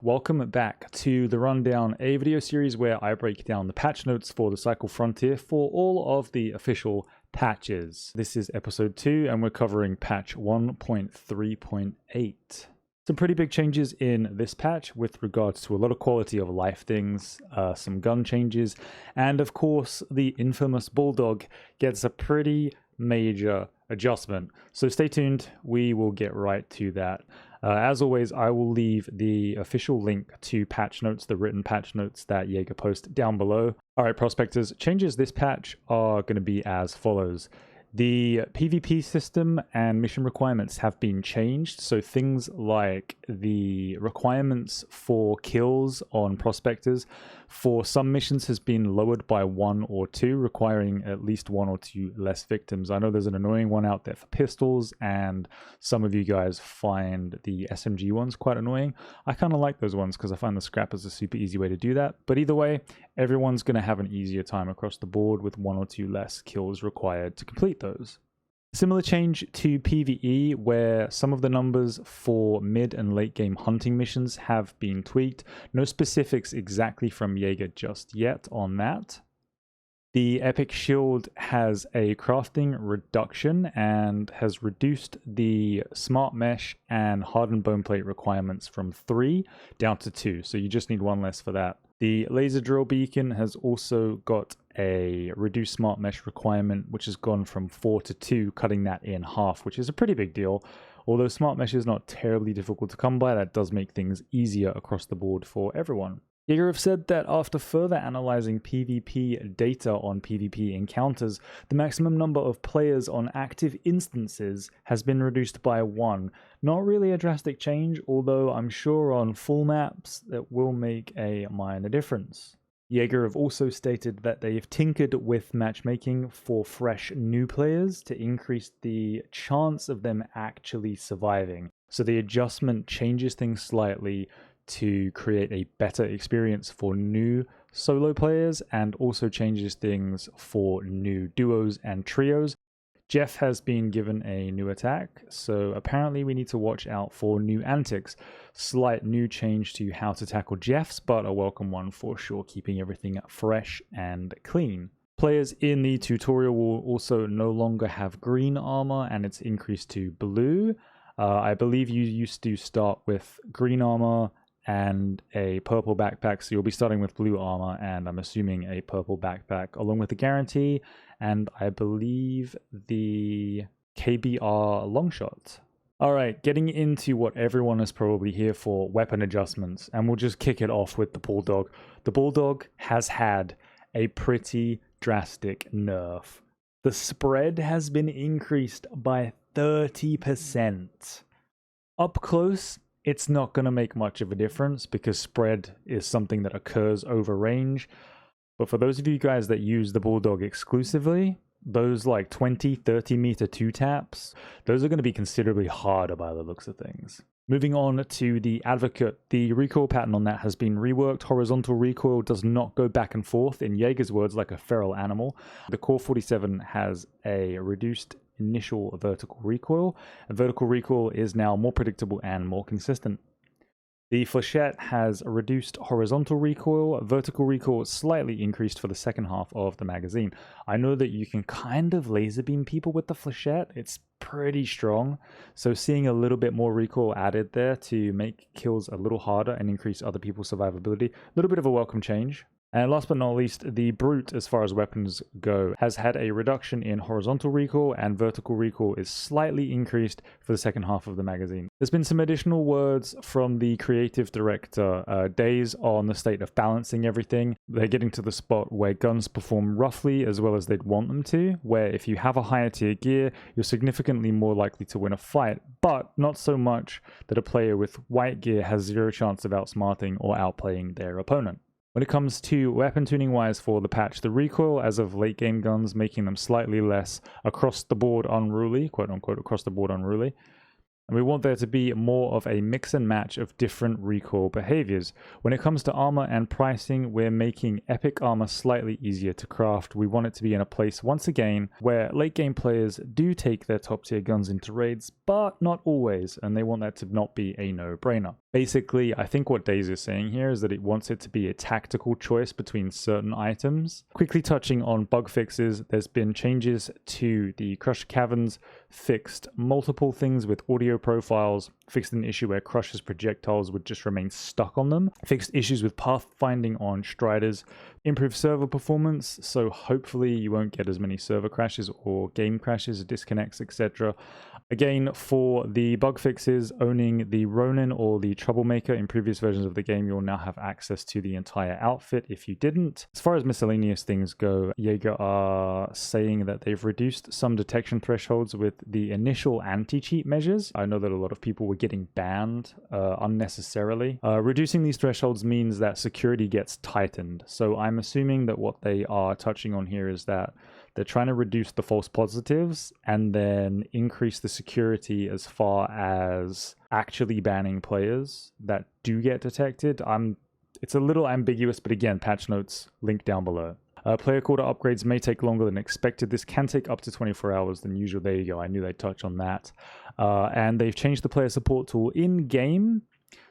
welcome back to The Rundown, a video series where I break down the patch notes for the Cycle Frontier for all of the official patches. This is episode 2 and we're covering patch 1.3.8. Some pretty big changes in this patch with regards to a lot of quality of life things, some gun changes, and of course the infamous Bulldog gets a pretty major adjustment. So stay tuned, we will get right to that. As always, I will leave the official link to patch notes, the written patch notes that Jaeger post down below. Alright, Prospectors, changes this patch are going to be as follows. The PvP system and mission requirements have been changed, so things like the requirements for kills on Prospectors for some missions has been lowered by 1 or 2, requiring at least 1 or 2 less victims. I know there's an annoying one out there for pistols, and some of you guys find the SMG ones quite annoying. I kind of like those ones because I find the scrappers a super easy way to do that, but either way, everyone's going to have an easier time across the board with 1 or 2 less kills required to complete those. Similar change to PvE where some of the numbers for mid and late game hunting missions have been tweaked. No specifics exactly from Jaeger just yet on that. The Epic Shield has a crafting reduction and has reduced the Smart Mesh and Hardened Bone Plate requirements from 3 down to 2, so you just need 1 less for that. The Laser Drill Beacon has also got a reduced Smart Mesh requirement, which has gone from 4 to 2, cutting that in half, which is a pretty big deal. Although Smart Mesh is not terribly difficult to come by, that does make things easier across the board for everyone. Jaeger have said that after further analyzing PvP data on PvP encounters, the maximum number of players on active instances has been reduced by 1. Not really a drastic change, although I'm sure on full maps that will make a minor difference. Jaeger have also stated that they've tinkered with matchmaking for fresh new players to increase the chance of them actually surviving. So the adjustment changes things slightly to create a better experience for new solo players and also changes things for new duos and trios. Jeff has been given a new attack, so apparently we need to watch out for new antics. Slight new change to how to tackle Jeffs, but a welcome one for sure, keeping everything fresh and clean. Players in the tutorial will also no longer have green armor and it's increased to blue. I believe you used to start with green armor and a purple backpack, so you'll be starting with blue armor and I'm assuming a purple backpack along with the guarantee and I believe the KBR longshot. Alright, getting into what everyone is probably here for, weapon adjustments, and we'll just kick it off with the Bulldog. The Bulldog has had a pretty drastic nerf. The spread has been increased by 30%. Up close, it's not going to make much of a difference because spread is something that occurs over range. But for those of you guys that use the Bulldog exclusively, those like 20-30 meter 2-taps, those are going to be considerably harder by the looks of things. Moving on to the Advocate, the recoil pattern on that has been reworked. Horizontal recoil does not go back and forth, in Jaeger's words, like a feral animal. The Core 47 has a reduced initial vertical recoil, and vertical recoil is now more predictable and more consistent. The Flechette has a reduced horizontal recoil, vertical recoil slightly increased for the second half of the magazine. I know that you can kind of laser beam people with the Flechette, it's pretty strong, so seeing a little bit more recoil added there to make kills a little harder and increase other people's survivability, a little bit of a welcome change. And last but not least, the Brute, as far as weapons go, has had a reduction in horizontal recoil and vertical recoil is slightly increased for the second half of the magazine. There's been some additional words from the creative director, Days, on the state of balancing everything. They're getting to the spot where guns perform roughly as well as they'd want them to, where if you have a higher tier gear, you're significantly more likely to win a fight, but not so much that a player with white gear has 0 chance of outsmarting or outplaying their opponent. When it comes to weapon tuning wise for the patch, the recoil as of late game guns, making them slightly less across the board unruly, quote unquote across the board unruly. And we want there to be more of a mix and match of different recoil behaviors. When it comes to armor and pricing, we're making epic armor slightly easier to craft. We want it to be in a place, once again, where late game players do take their top tier guns into raids, but not always, and they want that to not be a no-brainer. Basically, I think what Daisy is saying here is that it wants it to be a tactical choice between certain items. Quickly touching on bug fixes, there's been changes to the Crusher Caverns, fixed multiple things with audio profiles, fixed an issue where Crusher's projectiles would just remain stuck on them, fixed issues with pathfinding on Striders, improved server performance, so hopefully you won't get as many server crashes or game crashes, disconnects, etc. Again, for the bug fixes, owning the Ronin or the Troublemaker in previous versions of the game, you'll now have access to the entire outfit if you didn't. As far as miscellaneous things go, Jaeger are saying that they've reduced some detection thresholds with the initial anti-cheat measures. I know that a lot of people were getting banned unnecessarily. Reducing these thresholds means that security gets tightened. So I'm assuming that what they are touching on here is that they're trying to reduce the false positives and then increase the security as far as actually banning players that do get detected. It's a little ambiguous, but again, patch notes link down below. Player quarter upgrades may take longer than expected. This can take up to 24 hours than usual. There you go. I knew they'd touch on that. And they've changed the player support tool in-game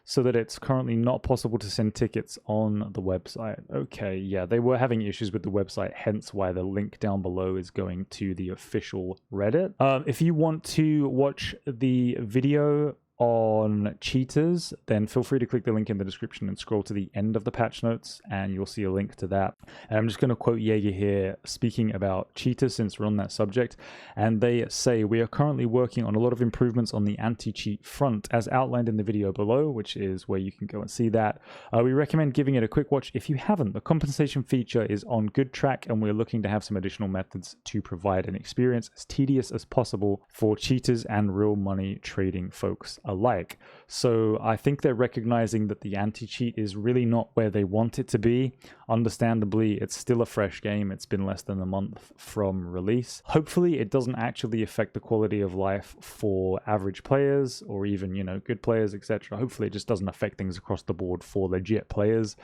so that it's currently not possible to send tickets on the website. Okay, yeah, they were having issues with the website, hence why the link down below is going to the official Reddit. If you want to watch the video on cheaters, then feel free to click the link in the description and scroll to the end of the patch notes and you'll see a link to that. And I'm just going to quote Jaeger here speaking about cheaters since we're on that subject, and they say, "We are currently working on a lot of improvements on the anti-cheat front as outlined in the video below," which is where you can go and see that. "We recommend giving it a quick watch if you haven't. The compensation feature is on good track and we're looking to have some additional methods to provide an experience as tedious as possible for cheaters and real money trading folks alike." So I think they're recognizing that the anti-cheat is really not where they want it to be. Understandably, it's still a fresh game. It's been less than a month from release. Hopefully it doesn't actually affect the quality of life for average players or even, you know, good players, etc. Hopefully it just doesn't affect things across the board for legit players.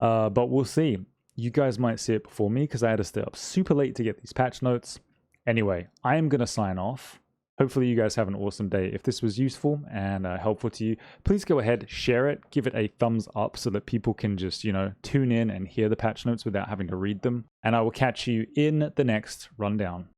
But we'll see. You guys might see it before me because I had to stay up super late to get these patch notes. Anyway, I am going to sign off. Hopefully you guys have an awesome day. If this was useful and helpful to you, please go ahead, share it, give it a thumbs up so that people can just, you know, tune in and hear the patch notes without having to read them. And I will catch you in the next rundown.